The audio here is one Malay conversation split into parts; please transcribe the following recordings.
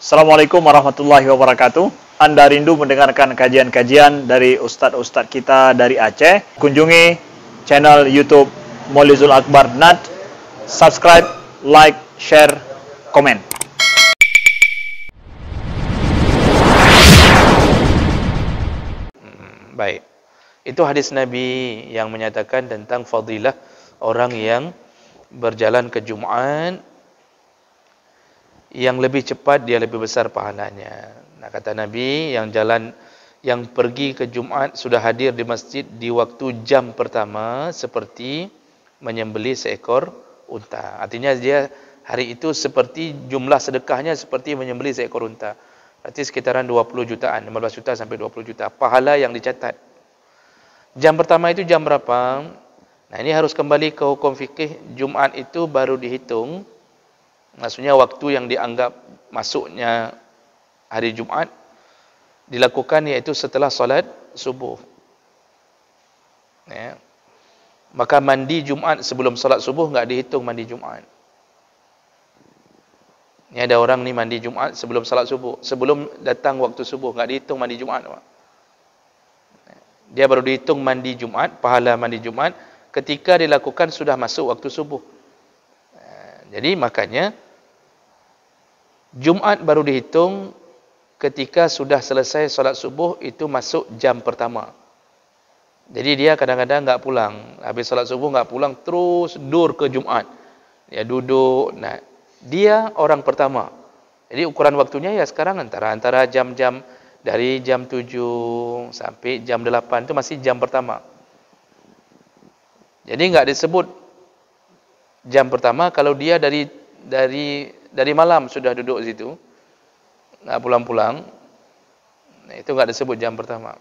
Assalamualaikum warahmatullahi wabarakatuh. Anda rindu mendengarkan kajian-kajian dari ustadz-ustadz kita dari Aceh? Kunjungi channel YouTube Maulizul Akbar NAD. Subscribe, like, share, komen. Baik. Itu hadis Nabi yang menyatakan tentang fadilah orang yang berjalan ke Jumat, yang lebih cepat dia lebih besar pahalanya. Nah, kata Nabi, yang pergi ke Jumat sudah hadir di masjid di waktu jam pertama seperti menyembelih seekor unta. Artinya dia hari itu seperti jumlah sedekahnya seperti menyembelih seekor unta. Berarti sekitaran 20 jutaan, 15 juta sampai 20 juta pahala yang dicatat. Jam pertama itu jam berapa? Nah, ini harus kembali ke hukum fikih. Jumat itu baru dihitung, maksudnya waktu yang dianggap masuknya hari Jumat dilakukan iaitu setelah solat subuh. Ya. Maka mandi Jumat sebelum solat subuh enggak dihitung mandi Jumat. Ini ada orang ni mandi Jumat sebelum solat subuh, sebelum datang waktu subuh enggak dihitung mandi Jumat. Dia baru dihitung mandi Jumat, pahala mandi Jumat ketika dilakukan sudah masuk waktu subuh. Jadi makanya Jumat baru dihitung ketika sudah selesai solat subuh, itu masuk jam pertama. Jadi dia kadang-kadang enggak pulang, habis solat subuh enggak pulang, terus dur ke Jumat. Dia duduk. Nah, dia orang pertama. Jadi ukuran waktunya ya sekarang antara jam-jam dari jam 7 sampai jam 8 itu masih jam pertama. Jadi enggak disebut jam pertama kalau dia dari malam sudah duduk situ, enggak pulang-pulang. Nah, itu enggak disebut jam pertama.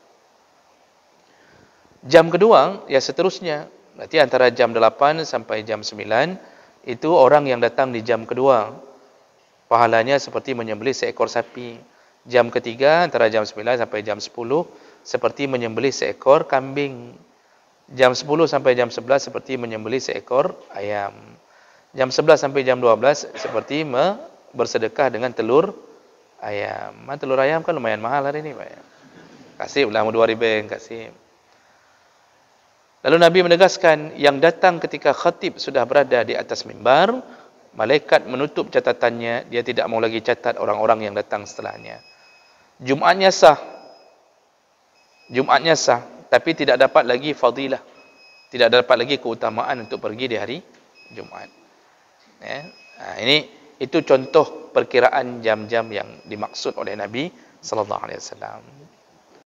Jam kedua ya seterusnya. Berarti antara jam 8 sampai jam 9 itu orang yang datang di jam kedua. Pahalanya seperti menyembelih seekor sapi. Jam ketiga antara jam 9 sampai jam 10 seperti menyembelih seekor kambing. Jam 10 sampai jam 11 seperti menyembelih seekor ayam. Jam 11 sampai jam 12 seperti bersedekah dengan telur ayam. Telur ayam kan lumayan mahal hari ini, Pak. Kasih ulang 2.000 kasih. Lalu Nabi menegaskan, yang datang ketika khatib sudah berada di atas mimbar, malaikat menutup catatannya, dia tidak mau lagi catat orang-orang yang datang setelahnya. Jumatnya sah, tapi tidak dapat lagi fadilah, tidak dapat lagi keutamaan untuk pergi di hari Jumat. Ya. Nah, itu contoh perkiraan jam-jam yang dimaksud oleh Nabi sallallahu alaihi wasallam.